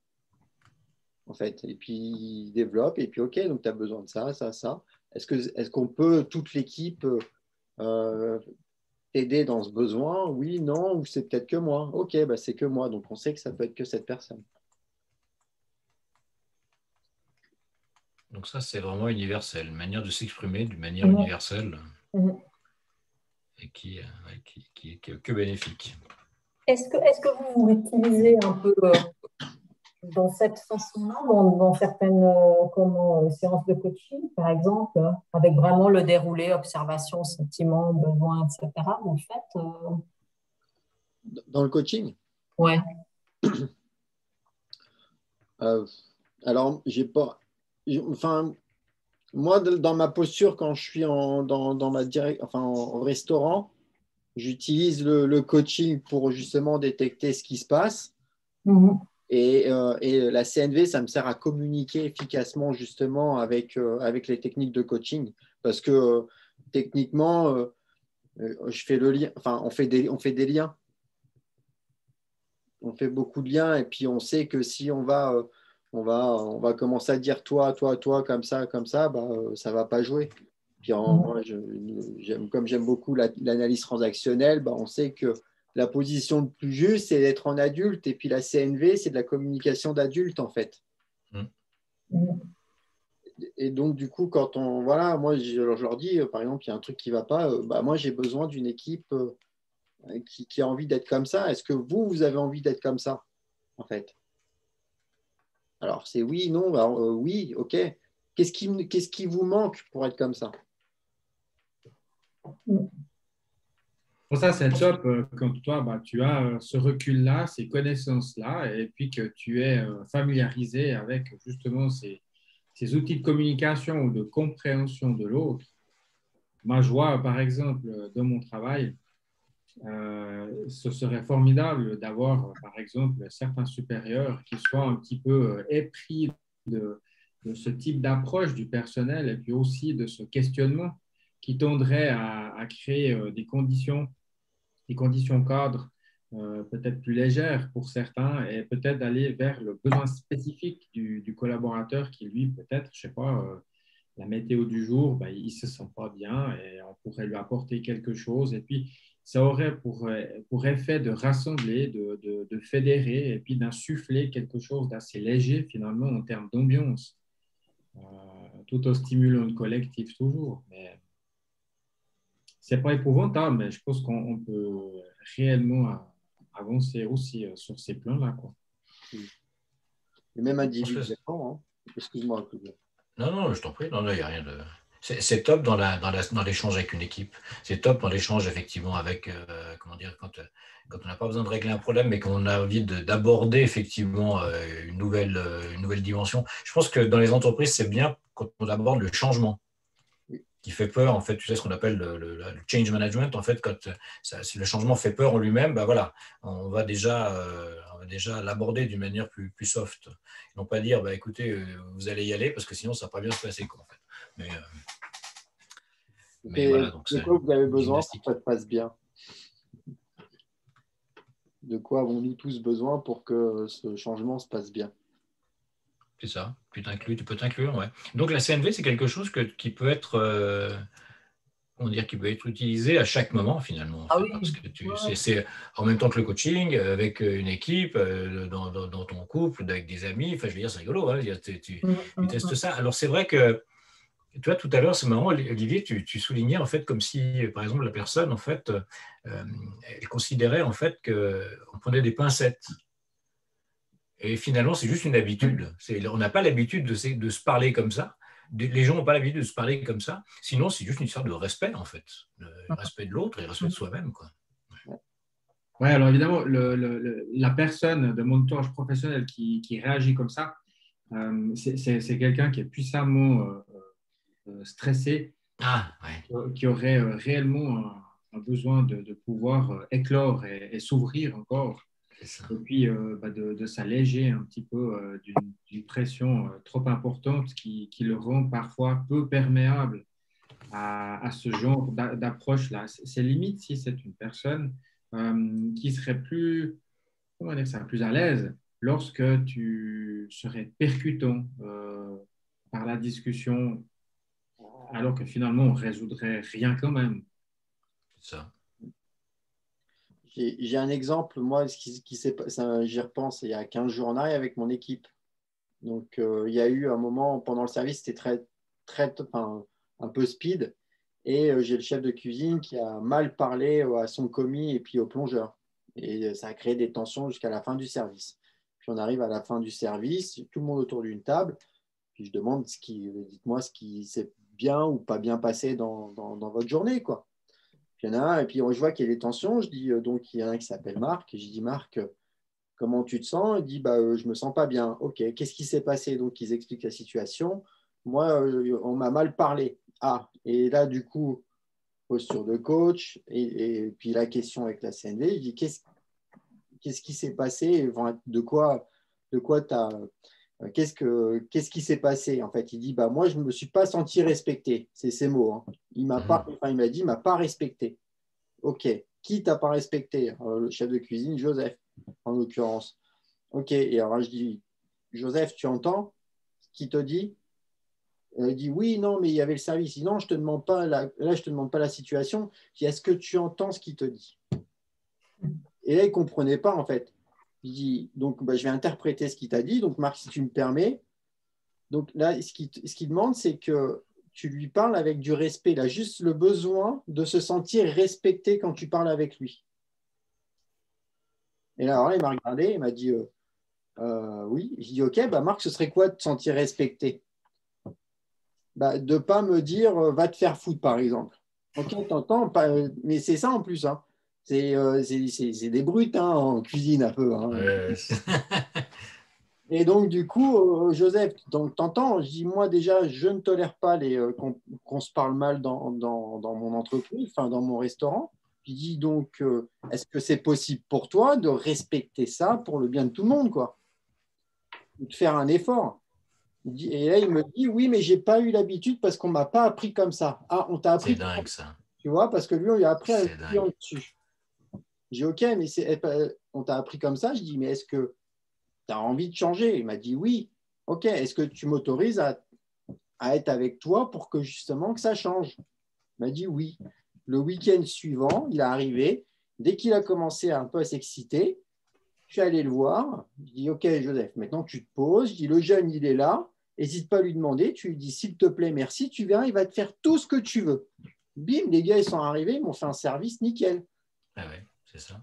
S2: en fait. Et puis, il développe, et puis, OK, donc tu as besoin de ça, ça, ça. Est-ce qu'on peut, toute l'équipe, t'aider dans ce besoin? Oui, non, ou c'est peut-être que moi. OK, bah, c'est que moi, donc on sait que ça peut être que cette personne.
S1: Donc ça, c'est vraiment universel, une manière de s'exprimer d'une manière universelle. Et qui est que bénéfique.
S3: Est-ce que vous l'utilisez un peu dans cette façon-là, dans certaines séances de coaching, par exemple, avec vraiment le déroulé, observation, sentiment, besoin, etc. En fait,
S2: Dans le coaching?
S3: Ouais.
S2: Alors, j'ai pas... Enfin, moi, dans ma posture, quand je suis au restaurant, j'utilise le coaching pour justement détecter ce qui se passe. Et la CNV, ça me sert à communiquer efficacement justement avec les techniques de coaching. Parce que techniquement, je fais le lien, enfin, on fait des liens. On fait beaucoup de liens et puis on sait que si on va commencer à dire toi, comme ça, bah, ça ne va pas jouer. Puis moi, comme j'aime beaucoup l'analyse transactionnelle, bah, on sait que la position le plus juste, c'est d'être en adulte. Et puis la CNV, c'est de la communication d'adulte, en fait. Et donc, du coup, moi, je leur dis, par exemple, il y a un truc qui ne va pas, bah, moi, j'ai besoin d'une équipe qui a envie d'être comme ça. Est-ce que vous avez envie d'être comme ça, en fait? Alors, c'est oui, non, bah, oui, OK. Qu'est-ce qui vous manque pour être comme ça?
S4: Pour ça, c'est top quand toi, bah, tu as ce recul-là, ces connaissances-là, et puis que tu es familiarisé avec justement ces outils de communication ou de compréhension de l'autre. Moi, je vois, par exemple, dans mon travail, ce serait formidable d'avoir, par exemple, certains supérieurs qui soient un petit peu épris de ce type d'approche du personnel et puis aussi de ce questionnement qui tendrait à créer des conditions cadres peut-être plus légères pour certains et peut-être d'aller vers le besoin spécifique du collaborateur qui, lui, peut-être, je ne sais pas, la météo du jour, ben, il ne se sent pas bien et on pourrait lui apporter quelque chose. Et puis, ça aurait pour effet de rassembler, de fédérer et puis d'insuffler quelque chose d'assez léger finalement en termes d'ambiance, tout en stimulant le collectif toujours. Mais ce n'est pas épouvantable, mais je pense qu'on peut réellement avancer aussi sur ces plans-là, quoi.
S2: Et même individuellement, hein. Excuse-moi.
S1: Non, je t'en prie. Non, il n'y a rien de... C'est top dans l'échange avec une équipe. C'est top dans l'échange, effectivement, avec, comment dire, quand on n'a pas besoin de régler un problème, mais qu'on a envie d'aborder, effectivement, une nouvelle dimension. Je pense que dans les entreprises, c'est bien quand on aborde le changement qui fait peur, en fait, tu sais ce qu'on appelle le change management, en fait, quand si le changement fait peur en lui-même, bah voilà, on va déjà l'aborder d'une manière plus soft. Non pas dire, bah écoutez, vous allez y aller, parce que sinon ça ne va pas bien se passer, quoi, en fait. Mais voilà, donc
S2: de quoi vous avez besoin pour que ça se passe bien? De quoi avons-nous tous besoin pour que ce changement se passe bien?
S1: C'est ça. Tu peux t'inclure, ouais. Donc la CNV, c'est quelque chose qui peut être, qui peut être utilisé à chaque moment finalement,
S3: Ah oui.
S1: parce que c'est en même temps que le coaching, avec une équipe, dans ton couple, avec des amis. Enfin, je veux dire, c'est rigolo, hein. Tu testes ça. Alors c'est vrai que tu vois, tout à l'heure, c'est marrant, Olivier, tu soulignais en fait comme si, par exemple, la personne, en fait, elle considérait en fait qu'on prenait des pincettes. Et finalement, c'est juste une habitude. On n'a pas l'habitude de se parler comme ça. Les gens n'ont pas l'habitude de se parler comme ça. Sinon, c'est juste une histoire de respect, en fait. Le respect de l'autre et le respect de soi-même, quoi.
S4: Oui, alors évidemment, la personne de mon entourage professionnel qui réagit comme ça, c'est quelqu'un qui est puissamment stressé, qui aurait réellement un besoin de pouvoir éclore et s'ouvrir encore. Et puis de s'alléger un petit peu d'une pression trop importante qui le rend parfois peu perméable à ce genre d'approche-là. C'est limite si c'est une personne qui serait plus, comment dire ça, plus à l'aise lorsque tu serais percutant par la discussion, alors que finalement on résoudrait rien quand même.
S1: C'est ça.
S2: J'ai un exemple, moi, j'y repense, il y a 15 jours en arrière avec mon équipe. Donc, il y a eu un moment pendant le service, c'était un peu speed. Et j'ai le chef de cuisine qui a mal parlé à son commis et puis au plongeur. Et ça a créé des tensions jusqu'à la fin du service. Puis on arrive à la fin du service, tout le monde autour d'une table. Puis je demande, dites-moi ce qui s'est bien ou pas bien passé dans votre journée, quoi. Puis il y en a un, et puis je vois qu'il y a des tensions. Je dis, donc il y en a un qui s'appelle Marc. Et je dis, Marc, comment tu te sens? Il dit, je ne me sens pas bien. OK, qu'est-ce qui s'est passé? Donc ils expliquent la situation. Moi, on m'a mal parlé. Ah, et là, du coup, posture de coach, et puis la question avec la CNV, je dis, qu'est-ce qui s'est passé? Qu'est-ce qui s'est passé? En fait, il dit, moi, je ne me suis pas senti respecté. C'est ces mots, hein. Il m'a dit, il ne m'a pas respecté. OK, qui t'a pas respecté? Le chef de cuisine, Joseph, en l'occurrence. OK, et alors je dis, Joseph, tu entends ce qu'il te dit? Il dit, oui, non, mais il y avait le service. Il dit, non, je ne te demande pas là, je ne te demande pas la situation. Je dis, est-ce que tu entends ce qu'il te dit? Et là, il ne comprenait pas, en fait. Il dit, donc, je vais interpréter ce qu'il t'a dit. Donc, Marc, si tu me permets. Donc là, ce qu'il demande, c'est que tu lui parles avec du respect. Il a juste le besoin de se sentir respecté quand tu parles avec lui. Et là, alors, il m'a regardé, il m'a dit, oui. Je dis, OK, Marc, ce serait quoi de te sentir respecté? De ne pas me dire va te faire foutre, par exemple. Ok, t'entends, mais c'est ça en plus. Hein. C'est des brutes hein, en cuisine un peu. Hein. Et donc, du coup, Joseph, t'entends, je dis moi déjà, je ne tolère pas qu'on se parle mal dans mon entreprise, enfin dans mon restaurant. Je dis donc, est-ce que c'est possible pour toi de respecter ça pour le bien de tout le monde, quoi? De faire un effort. Et là, il me dit, oui, mais je n'ai pas eu l'habitude parce qu'on ne m'a pas appris comme ça. Ah, on t'a appris.
S1: C'est dingue, ça.
S2: Tu vois, parce que lui, on lui a appris à le dessus. J'ai dit, OK, mais on t'a appris comme ça. Je dis, mais est-ce que tu as envie de changer? Il m'a dit, oui. OK, est-ce que tu m'autorises à être avec toi pour que justement que ça change? Il m'a dit, oui. Le week-end suivant, il est arrivé. Dès qu'il a commencé un peu à s'exciter, je suis allé le voir. Je dis, OK, Joseph, maintenant tu te poses. Je dis, le jeune, il est là. N'hésite pas à lui demander. Tu lui dis, s'il te plaît, merci. Tu verras, il va te faire tout ce que tu veux. Bim, les gars, ils sont arrivés. Ils m'ont fait un service nickel.
S1: Ah ouais, c'est ça.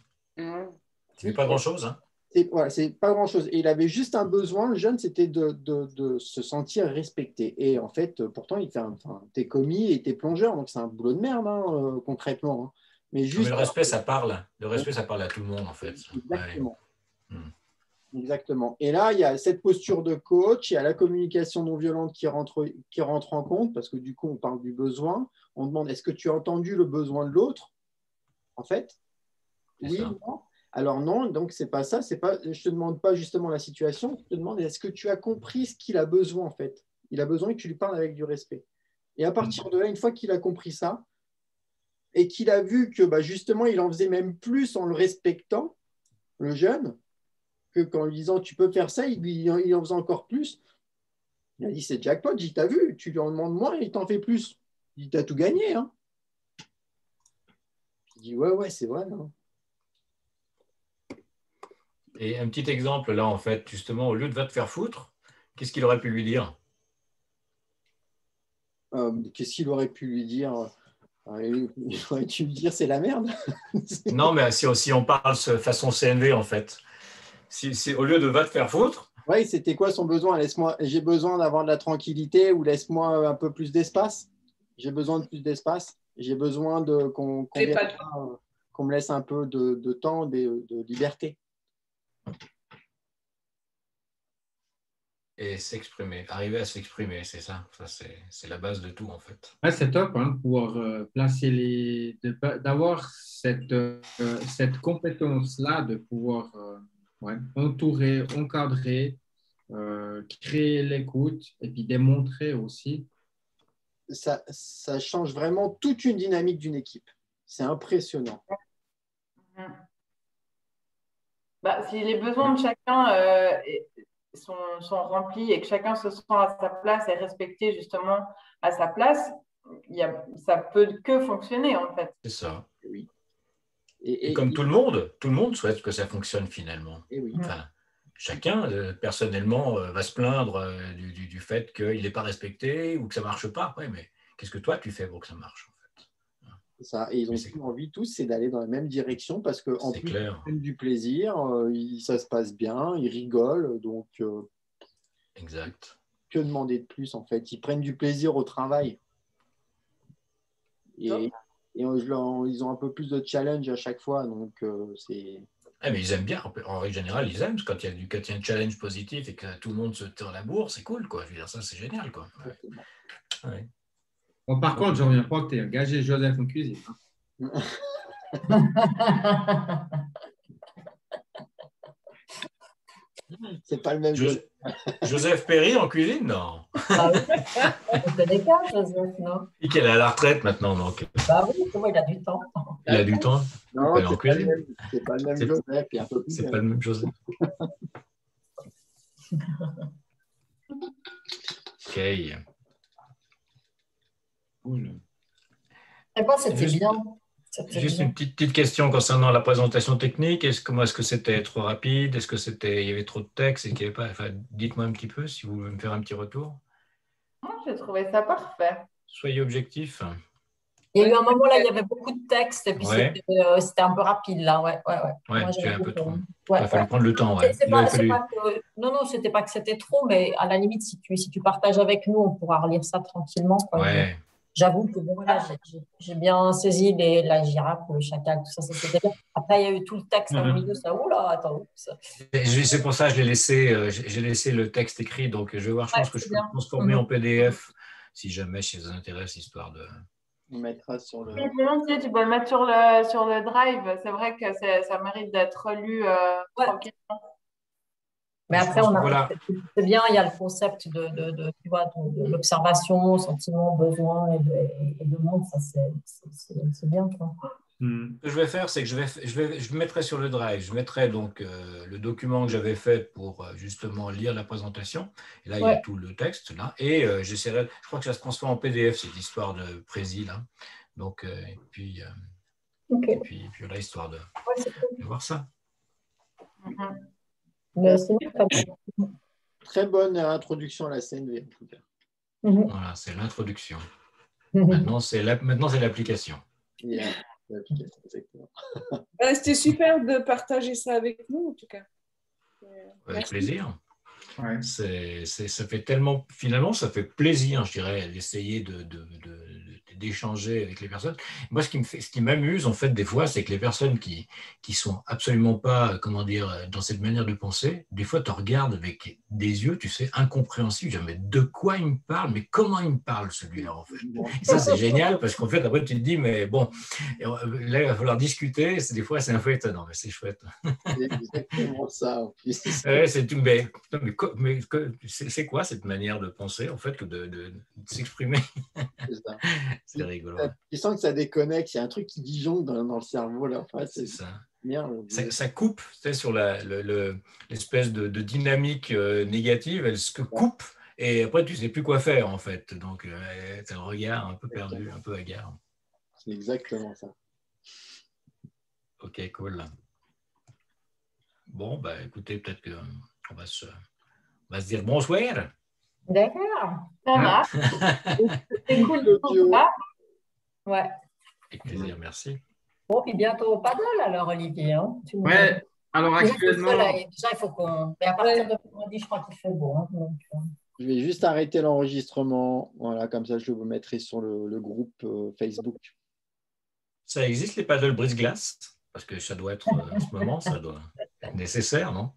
S1: C'est pas grand-chose. Hein.
S2: C'est pas grand-chose. Et il avait juste un besoin, le jeune, c'était de se sentir respecté. Et en fait, pourtant, t'es commis et t'es plongeur. Donc, c'est un boulot de merde, hein, concrètement. Hein. Mais
S1: le respect, ça parle. Le respect, ça parle à tout le monde, en fait.
S2: Exactement.
S1: Ouais.
S2: Exactement. Et là, il y a cette posture de coach, il y a la communication non violente qui rentre en compte, parce que du coup, on parle du besoin. On demande, est-ce que tu as entendu le besoin de l'autre? En fait, oui, non. Alors non, donc c'est pas ça. Je ne te demande pas justement la situation, je te demande, est-ce que tu as compris ce qu'il a besoin, en fait? Il a besoin que tu lui parles avec du respect. Et à partir de là, une fois qu'il a compris ça, et qu'il a vu que justement, il en faisait même plus en le respectant, le jeune, qu'en lui disant tu peux faire ça, il en faisait encore plus. Il a dit, c'est jackpot. J'ai dit, t'as vu, tu lui en demandes moins et il t'en fait plus. Il dit, t'as tout gagné. Hein. Il dit, ouais, c'est vrai. Hein.
S1: Et un petit exemple, là, en fait, justement, au lieu de va te faire foutre, qu'est-ce qu'il aurait pu lui dire?
S2: Qu'est-ce qu'il aurait pu lui dire? Il aurait dû lui dire, c'est la merde.
S1: Non, mais si on parle façon CNV, en fait, au lieu de va te faire foutre.
S2: Oui, c'était quoi son besoin? J'ai besoin d'avoir de la tranquillité ou laisse-moi un peu plus d'espace. J'ai besoin de plus d'espace. J'ai besoin qu'on me laisse un peu de temps, de liberté.
S1: Et s'exprimer, arriver à s'exprimer, c'est ça. Ça, c'est la base de tout, en fait.
S4: Ouais, c'est top hein, de pouvoir placer d'avoir cette compétence-là, de pouvoir entourer, encadrer, créer l'écoute et puis démontrer aussi.
S2: Ça change vraiment toute une dynamique d'une équipe. C'est impressionnant.
S6: Si les besoins de chacun sont remplis et que chacun se sent à sa place et respecté justement à sa place, ça peut que fonctionner en fait.
S1: C'est ça.
S2: Oui.
S1: Et comme tout le monde souhaite que ça fonctionne finalement.
S2: Et oui.
S1: Enfin, chacun, personnellement, va se plaindre du fait qu'il n'est pas respecté ou que ça ne marche pas. Ouais, mais qu'est-ce que toi, tu fais pour que ça marche en fait?
S2: C'est ça. Et ils ont envie tous, c'est d'aller dans la même direction parce qu'en plus, ils prennent du plaisir, ça se passe bien, ils rigolent. Donc,
S1: exact.
S2: Que demander de plus en fait? Ils prennent du plaisir au travail. Et ils ont un peu plus de challenge à chaque fois. Donc, c'est...
S1: Ah, mais ils aiment bien, en règle générale, ils aiment quand il y a un challenge positif et que tout le monde se tire la bourre, c'est cool, quoi. Je veux dire, ça, c'est génial, quoi. Ouais.
S4: Bon, par contre, je ne reviens pas que tu es engagé Joseph en cuisine. Hein.
S2: C'est pas le même
S1: Joseph Perry en cuisine, non?
S3: Ah oui. On connaît pas, Joseph, non?
S1: Et qu'il est à la retraite maintenant, donc.
S3: Bah oui, il a du temps.
S1: Il a du temps.
S2: Non, c'est pas le même Joseph.
S1: C'est pas le même Joseph. Ok.
S3: Cool. Et bon, c'était bien.
S1: Juste une petite question concernant la présentation technique. Comment est-ce que c'était trop rapide? Est-ce que il y avait trop de texte et qu'il y avait pas. Enfin, dites-moi un petit peu si vous voulez me faire un petit retour.
S6: Moi, j'ai trouvé ça parfait.
S1: Soyez objectif.
S3: Il y a eu un moment là, il y avait beaucoup de texte et puis c'était un peu rapide là. Ouais,
S1: tu es un peu trop. Il a fallu prendre le temps.
S3: Non, c'était pas que c'était trop, mais à la limite, si tu partages avec nous, on pourra relire ça tranquillement.
S1: Ouais.
S3: J'avoue que bon, voilà, j'ai bien saisi la girafe, le chacal, tout ça, c'était bien. Après, il y a eu tout le texte au milieu, ça, oula, attends.
S1: C'est pour ça que j'ai laissé le texte écrit, donc je vais voir, je pense que je peux le transformer en PDF, si jamais ça vous intéresse, histoire de...
S2: On mettra sur le...
S6: Tu peux le mettre sur le Drive, c'est vrai que ça mérite d'être lu tranquillement.
S3: Mais après, c'est bien, il y a le concept de l'observation, sentiment, besoin et demande, ça c'est bien. Quoi.
S1: Ce que je vais faire, c'est que je mettrai sur le Drive, je mettrai donc le document que j'avais fait pour justement lire la présentation. Et là, il y a tout le texte là. Et j'essaierai, je crois que ça se transforme en PDF, cette histoire de Prési là. Donc, et puis là, histoire de voir ça.
S2: Très bonne introduction à la CNV, en tout cas.
S1: Voilà, c'est l'introduction. Maintenant, c'est l'application.
S5: C'était super de partager ça avec nous, en tout cas.
S1: Avec plaisir. Ouais. Ça fait tellement, finalement, ça fait plaisir, je dirais, d'essayer d'échanger avec les personnes. Moi, ce qui m'amuse, en fait, des fois, c'est que les personnes qui sont absolument pas, comment dire, dans cette manière de penser, des fois, tu regardes avec des yeux, tu sais, incompréhensibles. Je dis, mais de quoi il me parle? Mais comment il me parle, celui-là, en fait? Et ça, c'est génial, parce qu'en fait, après, tu te dis, mais bon, là, il va falloir discuter. Des fois, c'est un peu étonnant, mais c'est chouette.
S2: C'est exactement ça, en plus.
S1: C'est tout, mais c'est quoi cette manière de penser, en fait, que de s'exprimer? C'est rigolo.
S2: Tu sens que ça déconnecte, il y a un truc qui disjoncte dans le cerveau. Là. Enfin,
S1: c'est ça.
S2: Ça
S1: coupe, sur l'espèce de dynamique négative, elle se coupe Et après, tu ne sais plus quoi faire, en fait. Donc, tu as le regard un peu perdu, un peu hagard.
S2: C'est exactement ça.
S1: Ok, cool. Bon, bah, écoutez, peut-être qu'on va se dire bonsoir.
S3: D'accord.
S6: Ça marche. C'est cool de
S2: Claudio.
S6: ça.
S3: Ouais.
S1: Avec plaisir, merci.
S3: Bon, puis bientôt au paddle alors, Olivier. Hein.
S4: Ouais, alors
S3: Déjà,
S4: actuellement,
S3: il faut qu'on. Mais à partir de vendredi, je crois qu'il fait beau. Hein, donc,
S2: Je vais juste arrêter l'enregistrement. Voilà, comme ça, je vous mettrai sur le groupe Facebook.
S1: Ça existe les paddles brise-glace? Parce que ça doit être, en ce moment, ça doit être nécessaire, non?